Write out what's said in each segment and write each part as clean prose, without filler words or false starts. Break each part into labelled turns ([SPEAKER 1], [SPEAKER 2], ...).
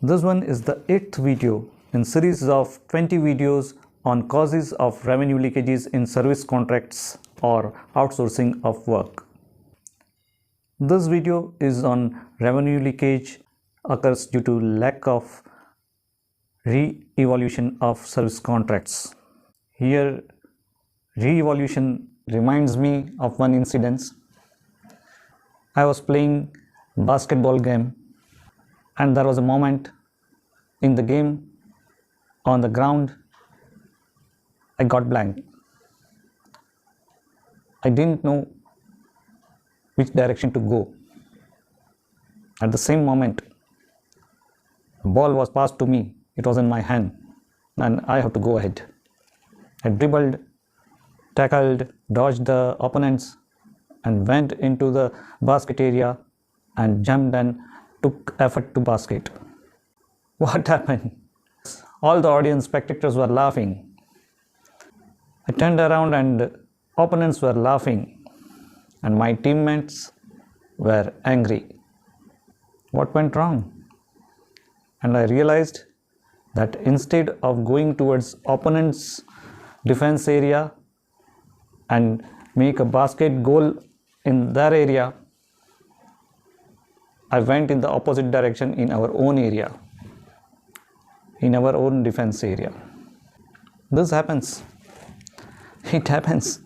[SPEAKER 1] This one is the 8th video in series of 20 videos on causes of revenue leakages in service contracts or outsourcing of work. This video is on revenue leakage occurs due to lack of re-evaluation of service contracts. Here, re-evaluation reminds me of one incident. I was playing basketball game and there was a moment in the game on the ground I got blank. I didn't know which direction to go. At the same moment, the ball was passed to me. It was in my hand and I have to go ahead. I dribbled, tackled, dodged the opponents and went into the basket area and jumped and took effort to basket. What happened? All the audience spectators were laughing. I turned around and opponents were laughing and my teammates were angry. What went wrong? And I realized that instead of going towards opponent's defense area and make a basket goal in their area, I went in the opposite direction in our own area, in our own defense area. This happens. It happens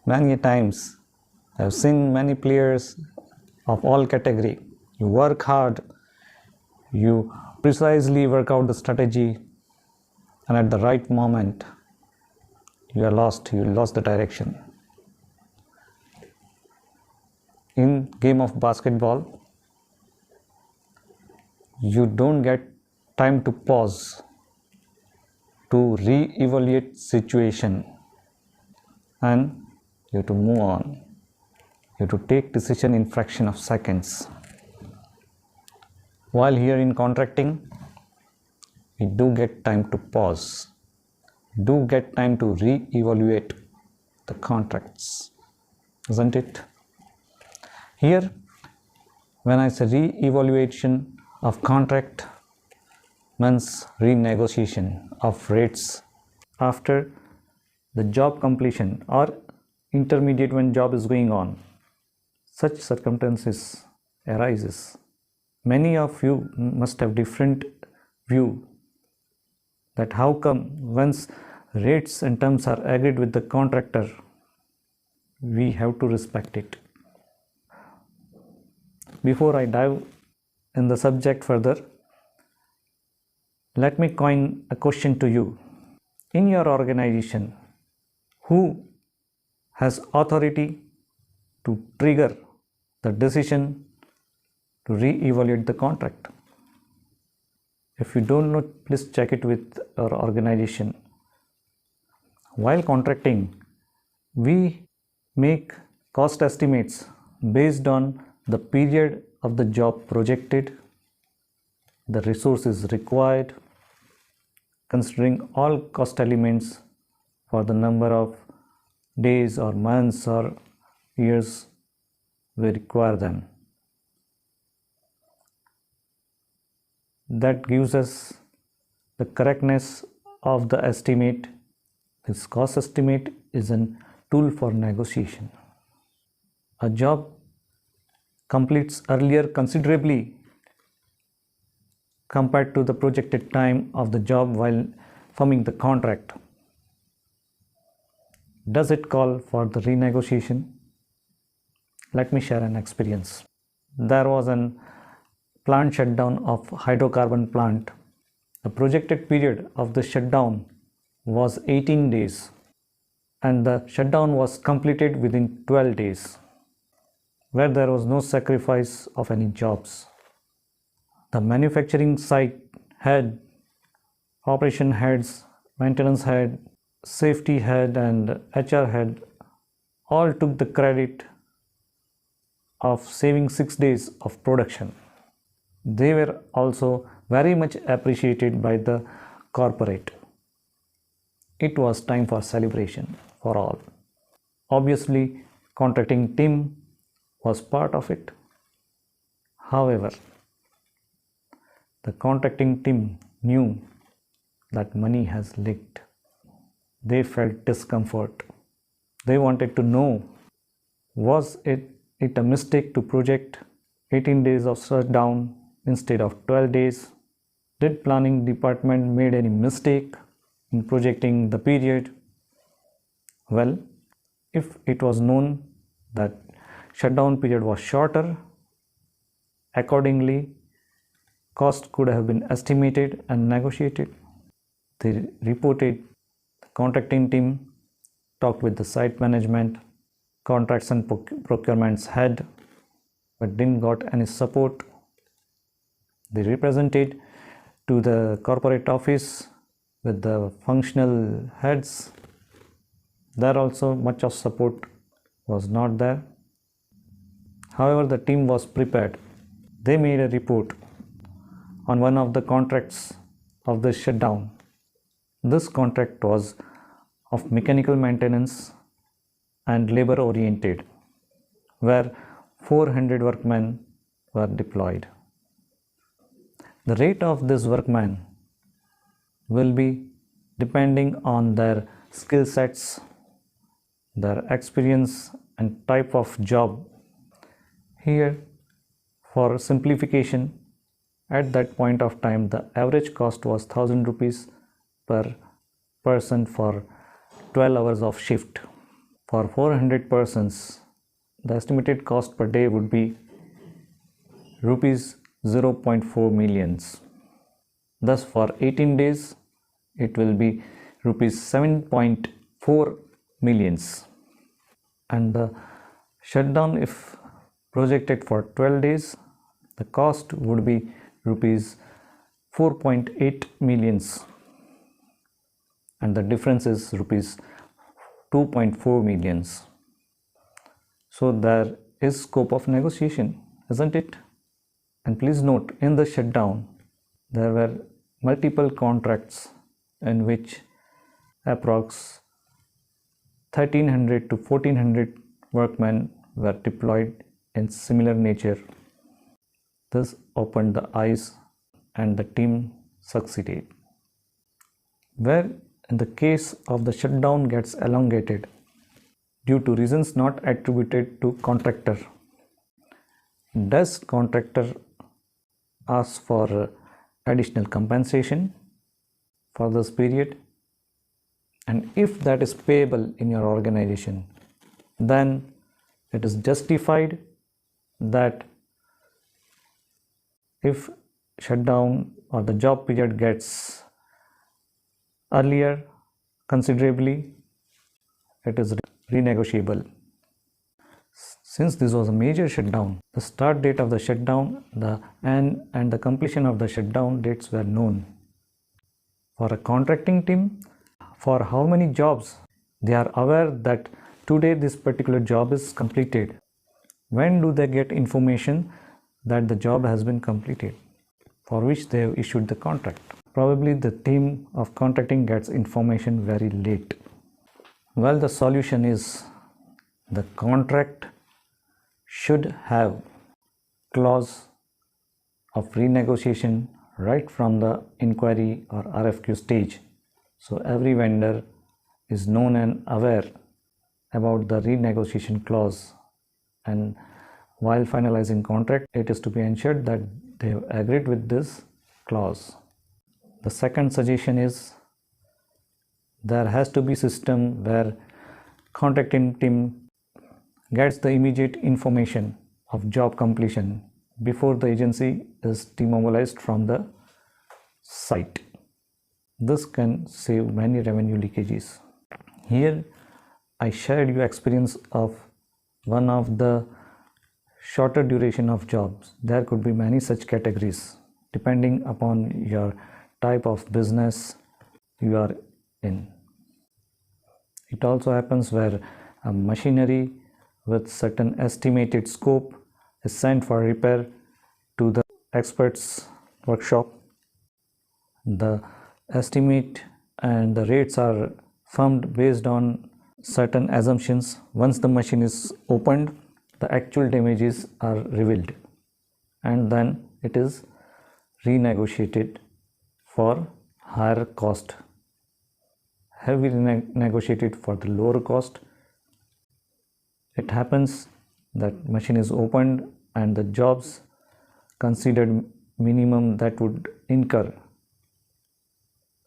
[SPEAKER 1] many times. I've seen many players of all category. You work hard, you precisely work out the strategy, and at the right moment, you lost the direction. In game of basketball, you don't get time to pause to re-evaluate situation and you have to move on. You have to take decision in fraction of seconds. While here in contracting, we do get time to pause, do get time to re-evaluate the contracts, isn't it? Here, when I say re-evaluation of contract, means renegotiation of rates after the job completion or intermediate when job is going on. Such circumstances arises. Many of you must have different view that how come once rates and terms are agreed with the contractor, we have to respect it. Before I dive in the subject further, let me coin a question to you. In your organization, who has authority to trigger the decision to re-evaluate the contract? If you don't know, please check it with our organization. While contracting, we make cost estimates based on the period of the job projected, the resources required, considering all cost elements for the number of days or months or years we require them. That gives us the correctness of the estimate. This cost estimate is a tool for negotiation. A job completes earlier considerably compared to the projected time of the job while forming the contract. Does it call for the renegotiation? Let me share an experience. There was a plant shutdown of hydrocarbon plant. The projected period of the shutdown was 18 days and the shutdown was completed within 12 days, where there was no sacrifice of any jobs. The manufacturing site head, operation heads, maintenance head, safety head and HR head all took the credit of saving 6 days of production. They were also very much appreciated by the corporate. It was time for celebration for all. Obviously, contracting team was part of it. However, the contracting team knew that money has leaked. They felt discomfort. They wanted to know, was it a mistake to project 18 days of shutdown instead of 12 days? Did planning department made any mistake in projecting the period? Well, if it was known that shutdown period was shorter, accordingly, cost could have been estimated and negotiated. They reported, the contracting team talked with the site management, contracts and procurements head, but didn't got any support. They represented to the corporate office with the functional heads. There also much of support was not there. However, the team was prepared. They made a report on one of the contracts of the shutdown. This contract was of mechanical maintenance and labor oriented, where 400 workmen were deployed. The rate of this workman will be depending on their skill sets, their experience and type of job. Here, for simplification, at that point of time the average cost was 1000 rupees per person for 12 hours of shift. For 400 persons, the estimated cost per day would be rupees 0.4 millions. Thus, for 18 days, it will be rupees 7.4 millions. And the shutdown, if projected for 12 days, the cost would be rupees 4.8 millions. And the difference is rupees 2.4 millions. So there is scope of negotiation, isn't it? And please note, in the shutdown, there were multiple contracts in which approx 1300 to 1400 workmen were deployed in similar nature. This opened the eyes and the team succeeded. Where in the case of the shutdown gets elongated due to reasons not attributed to contractor, does contractor ask for additional compensation for this period? And if that is payable in your organization, then it is justified that if shutdown or the job period gets earlier considerably, it is renegotiable. Since this was a major shutdown, the start date of the shutdown, the end and the completion of the shutdown dates were known. For a contracting team, for how many jobs, they are aware that today this particular job is completed. When do they get information that the job has been completed, for which they have issued the contract? Probably the team of contracting gets information very late. Well, the solution is the contract should have clause of renegotiation right from the inquiry or RFQ stage. So every vendor is known and aware about the renegotiation clause, and while finalizing contract, it is to be ensured that they have agreed with this clause. The second suggestion is there has to be system where contracting team gets the immediate information of job completion before the agency is demobilized from the site. This can save many revenue leakages. Here I shared you experience of one of the shorter duration of jobs. There could be many such categories depending upon your type of business you are in. It also happens where a machinery with certain estimated scope is sent for repair to the expert's workshop. The estimate and the rates are firmed based on certain assumptions. Once the machine is opened, the actual damages are revealed and then it is renegotiated for higher cost? Have we negotiated for the lower cost? It happens that machine is opened and the jobs considered minimum that would incur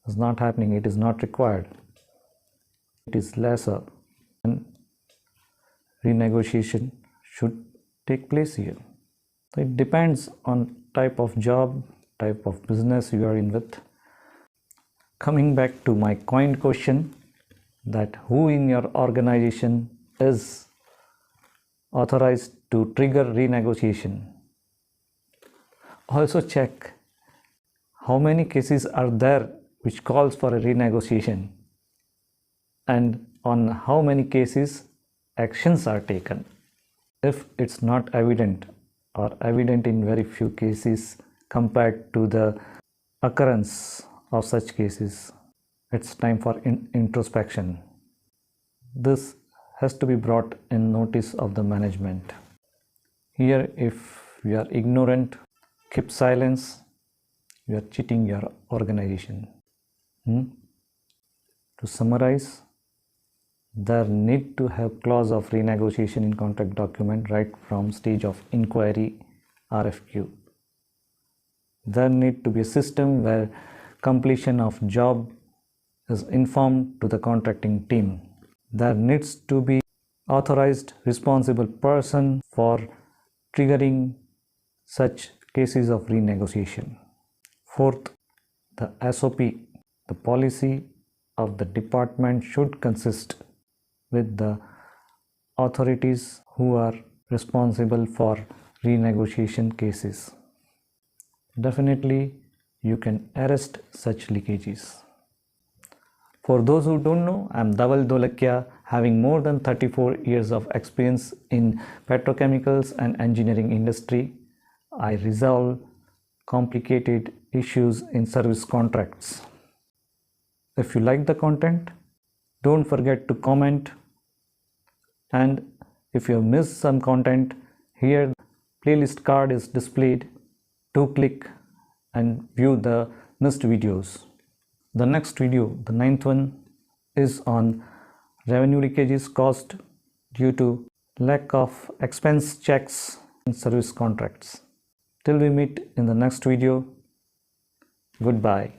[SPEAKER 1] is not happening. It is not required. It is lesser, and renegotiation should take place here. So it depends on type of job, type of business you are in with. Coming back to my coined question, that who in your organization is authorized to trigger renegotiation? Also check how many cases are there which calls for a renegotiation, and on how many cases actions are taken. If it's not evident or evident in very few cases compared to the occurrence of such cases, it's time for introspection. This has to be brought in notice of the management. Here, if you are ignorant, keep silence, you are cheating your organization. To summarize, there need to have clause of renegotiation in contract document right from stage of inquiry, RFQ. There need to be a system where completion of job is informed to the contracting team. There needs to be authorized responsible person for triggering such cases of renegotiation. Fourth, the SOP, the policy of the department should consist with the authorities who are responsible for renegotiation cases. Definitely, you can arrest such leakages. For those who don't know, I am Dhaval Dolakia, having more than 34 years of experience in petrochemicals and engineering industry. I resolve complicated issues in service contracts. If you like the content, don't forget to comment, and if you have missed some content, here playlist card is displayed. Do click and view the missed videos. The next video, the 9th one, is on revenue leakages caused due to lack of expense checks in service contracts. Till we meet in the next video, goodbye.